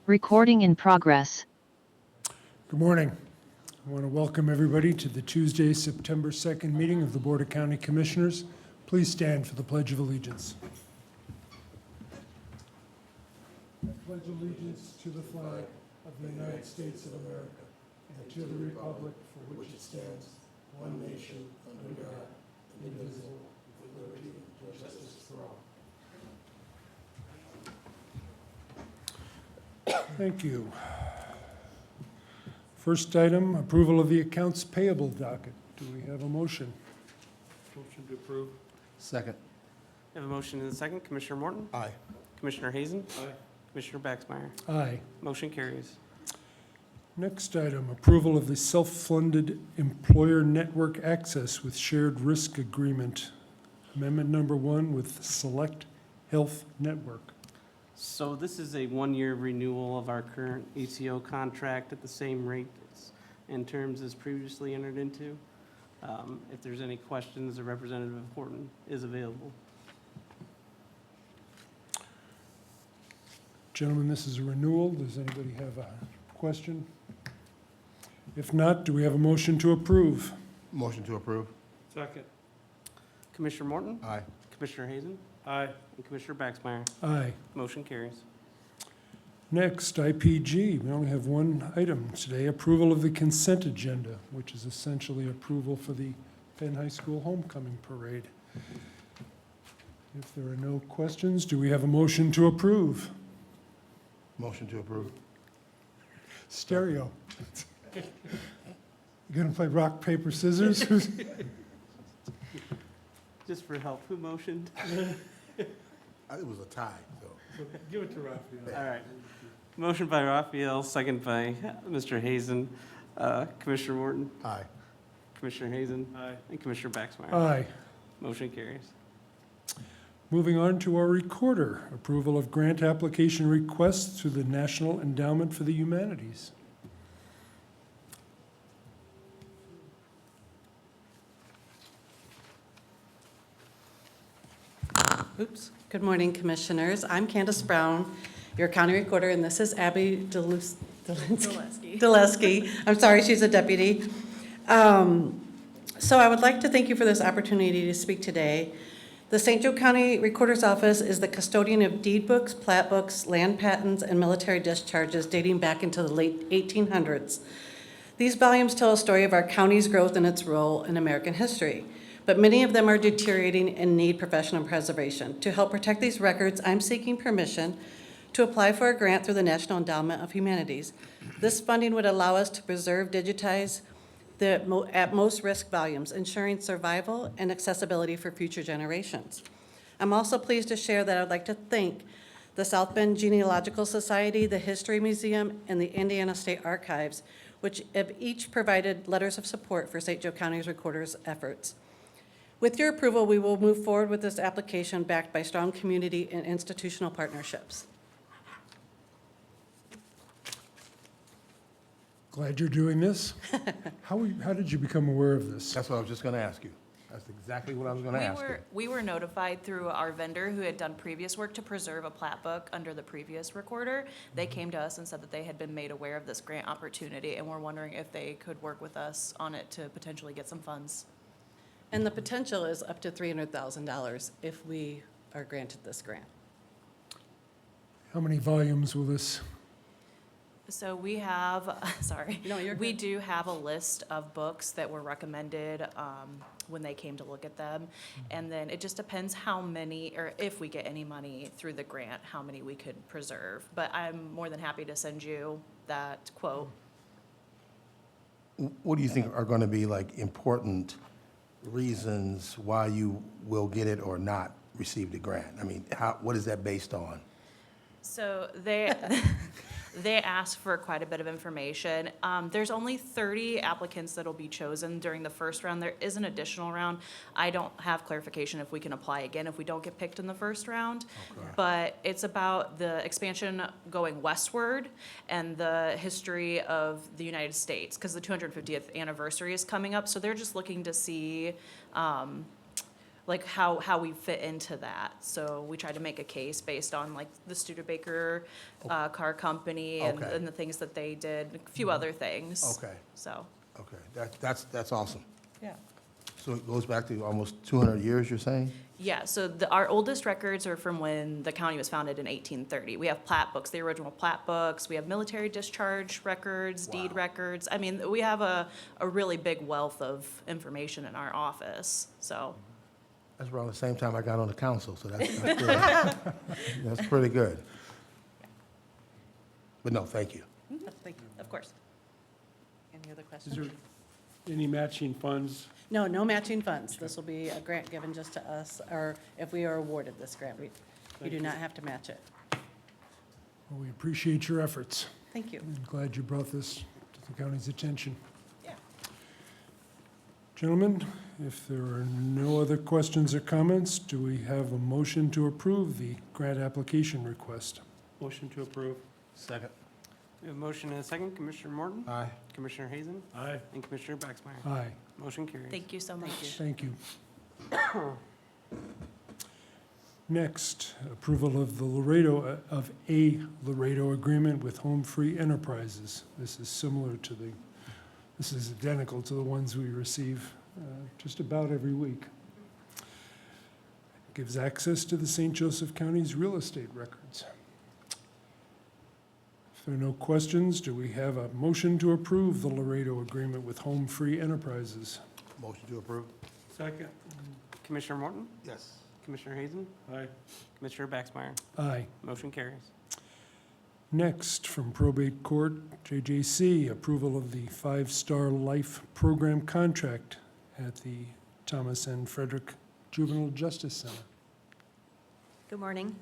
Recording in progress. Good morning. I want to welcome everybody to the Tuesday, September 2nd meeting of the Board of County Commissioners. Please stand for the Pledge of Allegiance. I pledge allegiance to the flag of the United States of America and to the republic for which it stands, one nation, under God, indivisible, with liberty and justice for all. Thank you. First item, approval of the accounts payable docket. Do we have a motion? Motion to approve. Second. We have a motion and a second. Commissioner Morton? Aye. Commissioner Hazen? Aye. Commissioner Baxmeyer? Aye. Motion carries. Next item, approval of the self-funded employer network access with shared risk agreement. Amendment number 1 with Select Health Network. So this is a one-year renewal of our current ACO contract at the same rate and terms as previously entered into. If there's any questions, a representative of Horton is available. Gentlemen, this is a renewal. Does anybody have a question? If not, do we have a motion to approve? Motion to approve. Second. Commissioner Morton? Aye. Commissioner Hazen? Aye. And Commissioner Baxmeyer? Aye. Motion carries. Next, IPG. We only have one item today, approval of the consent agenda, which is essentially approval for the Penn High School homecoming parade. If there are no questions, do we have a motion to approve? Motion to approve. Stereo. You gonna play rock, paper, scissors? Just for help, who motioned? It was a tie, so. Give it to Raphael. All right. Motion by Raphael, second by Mr. Hazen. Commissioner Morton? Aye. Commissioner Hazen? Aye. And Commissioner Baxmeyer? Aye. Motion carries. Moving on to our recorder, approval of grant application requests to the National Endowment for the Humanities. Oops. Good morning, Commissioners. I'm Candace Brown, your county recorder, and this is Abby Dulesky. I'm sorry, she's a deputy. So I would like to thank you for this opportunity to speak today. The St. Joe County Recorder's Office is the custodian of deed books, plat books, land patents, and military discharges dating back into the late 1800s. These volumes tell a story of our county's growth and its role in American history, but many of them are deteriorating and need professional preservation. To help protect these records, I'm seeking permission to apply for a grant through the National Endowment of Humanities. This funding would allow us to preserve, digitize the at most risk volumes, ensuring survival and accessibility for future generations. I'm also pleased to share that I'd like to thank the South Bend Genealogical Society, the History Museum, and the Indiana State Archives, which have each provided letters of support for St. Joe County's recorders' efforts. With your approval, we will move forward with this application backed by strong community and institutional partnerships. Glad you're doing this. How did you become aware of this? That's what I was just gonna ask you. That's exactly what I was gonna ask you. We were notified through our vendor who had done previous work to preserve a plat book under the previous recorder. They came to us and said that they had been made aware of this grant opportunity and were wondering if they could work with us on it to potentially get some funds. And the potential is up to $300,000 if we are granted this grant. How many volumes will this? So we have, sorry, No, you're we good. do have a list of books that were recommended when they came to look at them. And then it just depends how many, or if we get any money through the grant, how many we could preserve. But I'm more than happy to send you that quote. What do you think are gonna be like important reasons why you will get it or not receive the grant? I mean, what is that based on? So they asked for quite a bit of information. There's only 30 applicants that'll be chosen during the first round. There is an additional round. I don't have clarification if we can apply again if we don't get picked in the first round. Okay. But it's about the expansion going westward and the history of the United States, because the 250th anniversary is coming up. So they're just looking to see like how we fit into that. So we tried to make a case based on like the Studebaker car company Okay. and the things that they did, a few other things. Okay, So, okay, that's awesome. Yeah. So it goes back to almost 200 years, you're saying? yeah, so our oldest records are from when the county was founded in 1830. We have plat books, the original plat books, we have military discharge records, deed Wow. records. I mean, we have a really big wealth of information in our office, so. That's around the same time I got on the council, so that's good. That's pretty good. But no, thank you. Thank you. Of course. Any other Is questions? there any matching funds? No, no matching funds. This will be a grant given just to us, or if we are awarded this grant, we do not have to match it. Well, we appreciate your efforts. Thank you. I'm glad you brought this to the county's attention. Yeah. Gentlemen, if there are no other questions or comments, do we have a motion to approve the grant application request? Motion to approve. Second. We have a motion and a second. Commissioner Morton? Aye. Commissioner Hazen? Aye. And Commissioner Baxmeyer? Aye. Motion carries. Thank you so much. Thank you. Thank you. Next, approval of the Laredo, of a Laredo agreement with Home Free Enterprises. This is similar to this is identical to the ones we receive just about every week. Gives access to the St. Joseph County's real estate records. If there are no questions, do we have a motion to approve the Laredo agreement with Home Free Enterprises? Motion to approve? Second. Commissioner Morton? Yes. Commissioner Hazen? Aye. Commissioner Baxmeyer? Aye. Motion carries. Next, from Probate Court, JJC, approval of the 5-Star Life Program contract at the Thomas and Frederick Juvenile Justice Center. Good morning.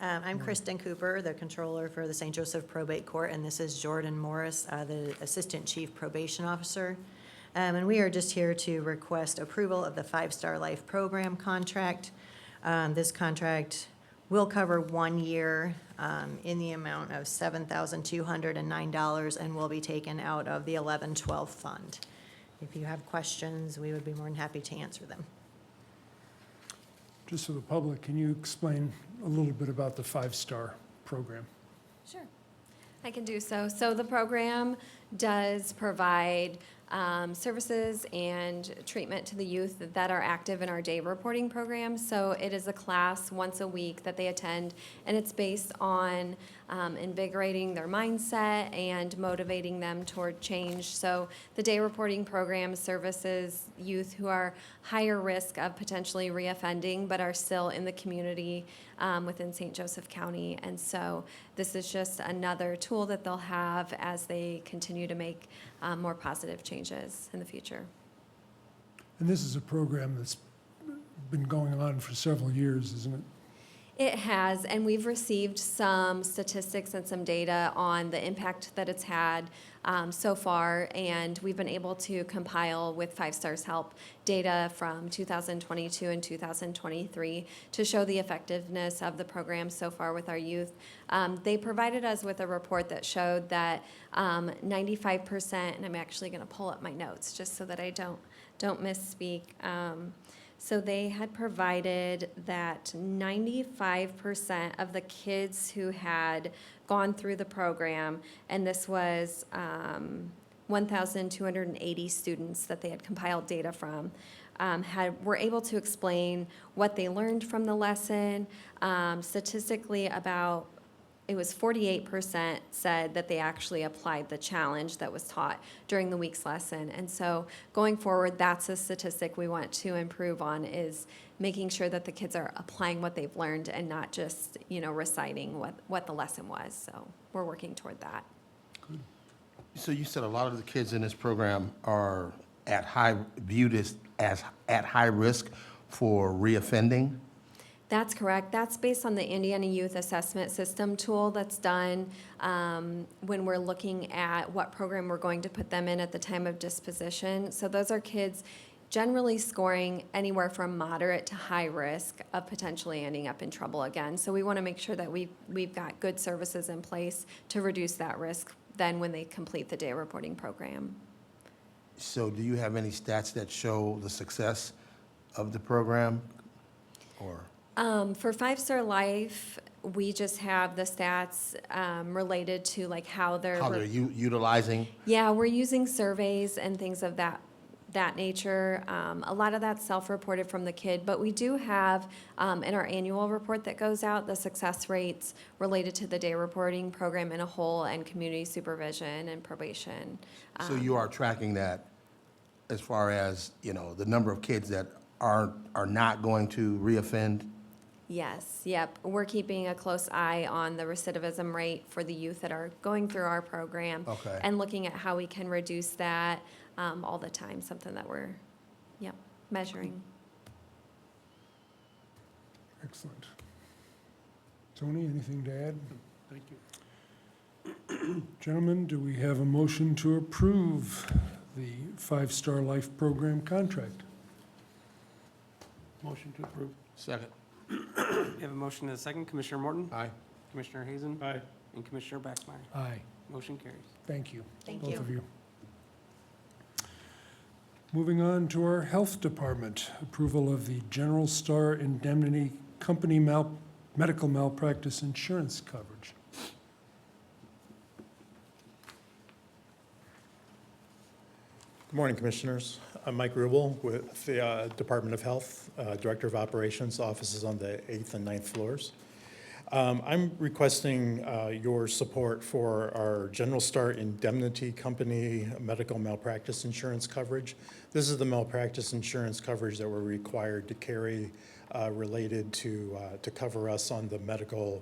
I'm Kristen Cooper, the controller for the St. Joseph Probate Court, and this is Jordan Morris, the Assistant Chief Probation Officer. And we are just here to request approval of the 5-Star Life Program contract. This contract will cover 1 year in the amount of $7,209 and will be taken out of the 1112 fund. If you have questions, we would be more than happy to answer them. Just for the public, can you explain a little bit about the 5-Star program? Sure, I can do so. So the program does provide services and treatment to the youth that are active in our day reporting program. So it is a class once a week that they attend, and it's based on invigorating their mindset and motivating them toward change. So the day reporting program services youth who are higher risk of potentially reoffending but are still in the community within St. Joseph County. And so this is just another tool that they'll have as they continue to make more positive changes in the future. And this is a program that's been going on for several years, isn't it? It has, and we've received some statistics and some data on the impact that it's had so far, and we've been able to compile, with 5-Star's help, data from 2022 and 2023 to show the effectiveness of the program so far with our youth. They provided us with a report that showed that 95%, and I'm actually going to pull up my notes just so that I don't misspeak. So they had provided that 95% of the kids who had gone through the program, and this was 1,280 students that they had compiled data from, were able to explain what they learned from the lesson. Statistically, about it was 48% said that they actually applied the challenge that was taught during the week's lesson. And so going forward, that's a statistic we want to improve on, is making sure that the kids are applying what they've learned and not just, reciting what the lesson was. So we're working toward that. So you said a lot of the kids in this program are viewed as at high risk for reoffending? That's correct. That's based on the Indiana Youth Assessment System tool that's done when we're looking at what program we're going to put them in at the time of disposition. So those are kids generally scoring anywhere from moderate to high risk of potentially ending up in trouble again. So we want to make sure that we've got good services in place to reduce that risk then when they complete the day reporting program. So do you have any stats that show the success of the program or? For Five Star Life, we just have the stats related to like how they're. How they're utilizing? Yeah, we're using surveys and things of that nature. A lot of that's self-reported from the kid, but we do have in our annual report that goes out the success rates related to the day reporting program in a whole and community supervision and probation. So you are tracking that as far as, you know, the number of kids that are not going to reoffend? Yes, yep. We're keeping a close eye on the recidivism rate for the youth that are going through our program. Okay. And looking at how we can reduce that all the time, something that we're, yep, measuring. Excellent. Tony, anything to add? Thank you. Gentlemen, do we have a motion to approve the Five Star Life Program contract? Motion to approve. Second. We have a motion and a second. Commissioner Morton? Aye. Commissioner Hazen? Aye. And Commissioner Baxmeyer. Aye. Motion carries. Thank you. Thank Both you. of you. Moving on to our Health Department, approval of the General Star Indemnity Company medical malpractice insurance coverage. Good morning, Commissioners. I'm Mike Rubel with the Department of Health, Director of Operations, offices on the 8th and 9th floors. I'm requesting your support for our General Star Indemnity Company medical malpractice insurance coverage. This is the malpractice insurance coverage that we're required to carry related to cover us on the medical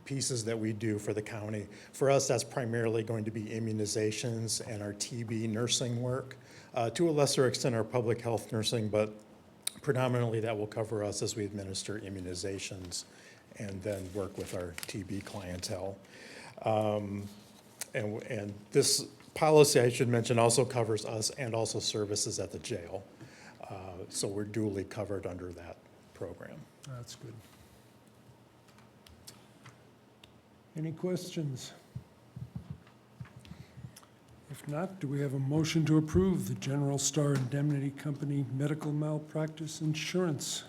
pieces that we do for the county. For us, that's primarily going to be immunizations and our TB nursing work. To a lesser extent, our public health nursing, but predominantly that will cover us as we administer immunizations and then work with our TB clientele. And this policy, I should mention, also covers us and also services at the jail. So we're duly covered under that program. That's good. Any questions? If not, do we have a motion to approve the General Star Indemnity Company medical malpractice insurance?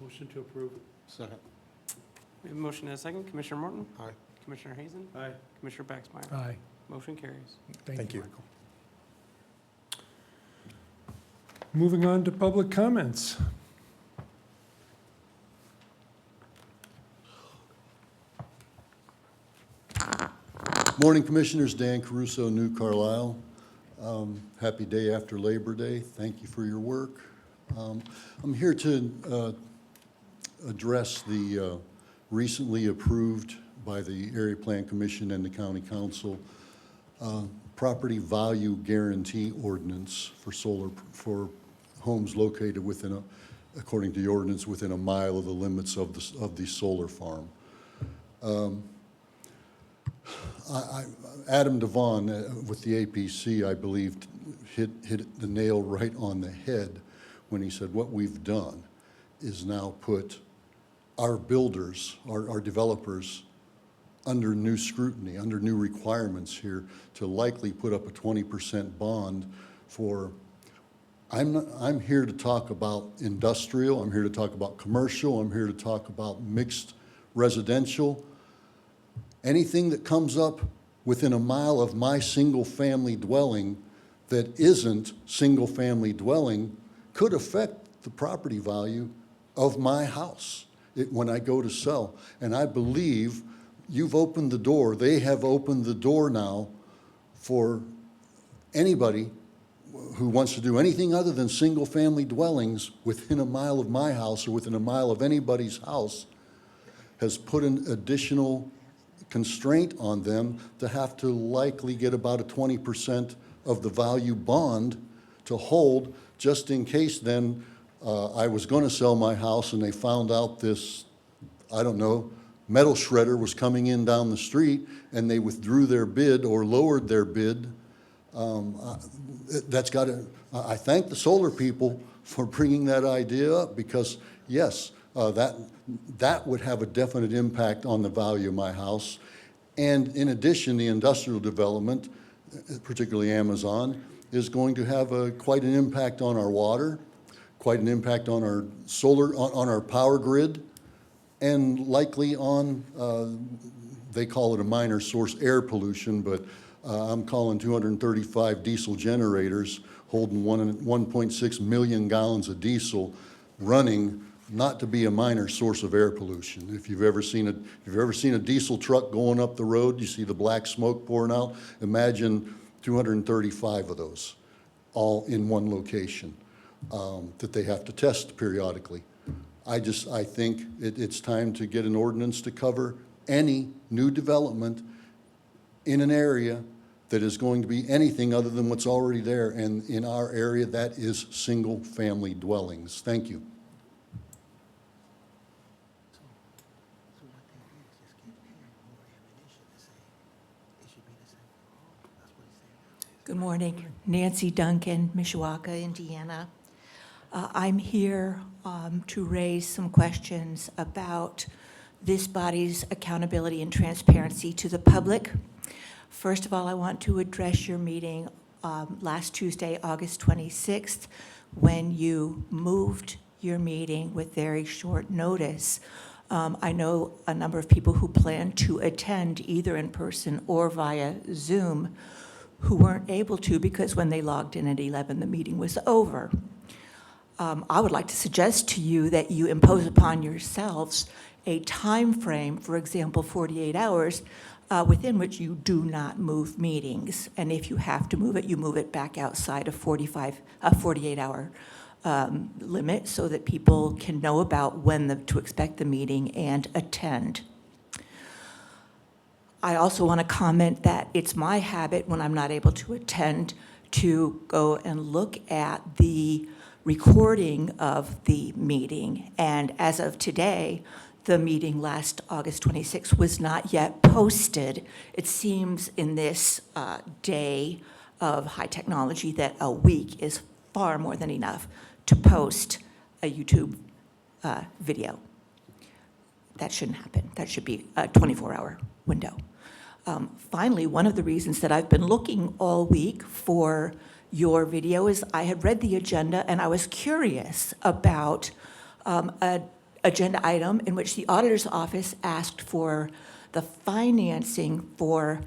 Motion to approve. Second. We have a motion and a second. Commissioner Morton? Aye. Commissioner Hazen? Aye. Commissioner Baxmeyer? Aye. Motion carries. Thank you. you, Michael. Moving on to public comments. Morning, Commissioners. Dan Caruso, New Carlisle. Happy day after Labor Day. Thank you for your work. I'm here to address the recently approved by the Area Plan Commission and the County Council property value guarantee ordinance for homes located within according to the ordinance, within a mile of the limits of the solar farm. Adam Devon with the APC, I believe, hit the nail right on the head when he said what we've done is now put our builders, our developers, under new scrutiny, under new requirements here to likely put up a 20% bond for, I'm here to talk about industrial, I'm here to talk about commercial, I'm here to talk about mixed residential. Anything that comes up within a mile of my single-family dwelling that isn't single-family dwelling could affect the property value of my house when I go to sell. And I believe you've opened the door, they have opened the door now for anybody who wants to do anything other than single-family dwellings within a mile of my house or within a mile of anybody's house has put an additional constraint on them to have to likely get about a 20% of the value bond to hold, just in case then I was going to sell my house and they found out this, I don't know, metal shredder was coming in down the street and they withdrew their bid or lowered their bid. That's got to, I thank the solar people for bringing that idea up because, yes, that would have a definite impact on the value of my house. And in addition, the industrial development, particularly Amazon, is going to have quite an impact on our water. quite an impact on our solar, on our power grid, and likely on, they call it a minor source air pollution, but I'm calling 235 diesel generators holding 1.6 million gallons of diesel running not to be a minor source of air pollution. If you've ever seen a diesel truck going up the road, you see the black smoke pouring out. Imagine 235 of those, all in one location, that they have to test periodically. I think it's time to get an ordinance to cover any new development in an area that is going to be anything other than what's already there. And in our area, that is single-family dwellings. Thank you. Good morning. Nancy Duncan, Mishawaka, Indiana. I'm here to raise some questions about this body's accountability and transparency to the public. First of all, I want to address your meeting last Tuesday, August 26th, when you moved your meeting with very short notice. I know a number of people who plan to attend either in person or via Zoom who weren't able to because when they logged in at 11, the meeting was over. I would like to suggest to you that you impose upon yourselves a time frame, for example, 48 hours, within which you do not move meetings. And if you have to move it, you move it back outside a 48-hour limit so that people can know about when to expect the meeting and attend. I also want to comment that it's my habit when I'm not able to attend to go and look at the recording of the meeting. And as of today, the meeting last August 26th was not yet posted. It seems in this day of high technology that a week is far more than enough to post a YouTube video. That shouldn't happen. That should be a 24-hour window. Finally, one of the reasons that I've been looking all week for your video is I had read the agenda and I was curious about an agenda item in which the auditor's office asked for the financing for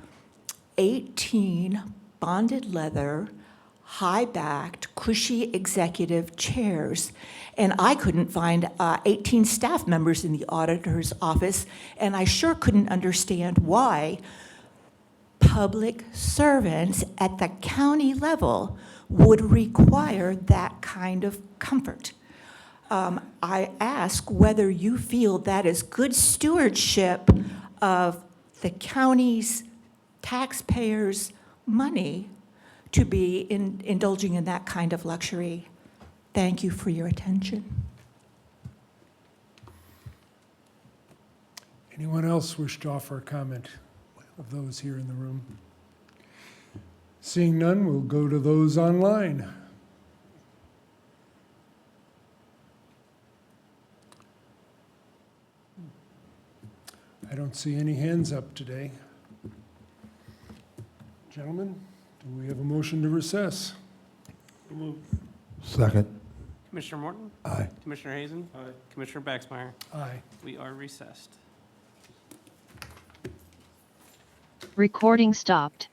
18 bonded leather, high-backed, cushy executive chairs. And I couldn't find 18 staff members in the auditor's office, and I sure couldn't understand why public servants at the county level would require that kind of comfort. I ask whether you feel that is good stewardship of the county's taxpayers' money to be indulging in that kind of luxury. Thank you for your attention. Anyone else wish to offer a comment of those here in the room? Seeing none, we'll go to those online. I don't see any hands up today. Gentlemen, do we have a motion to recess? Second. Commissioner Morton? Aye. Commissioner Hazen? Aye. Commissioner Baxmeyer? Aye. We are recessed. Recording stopped.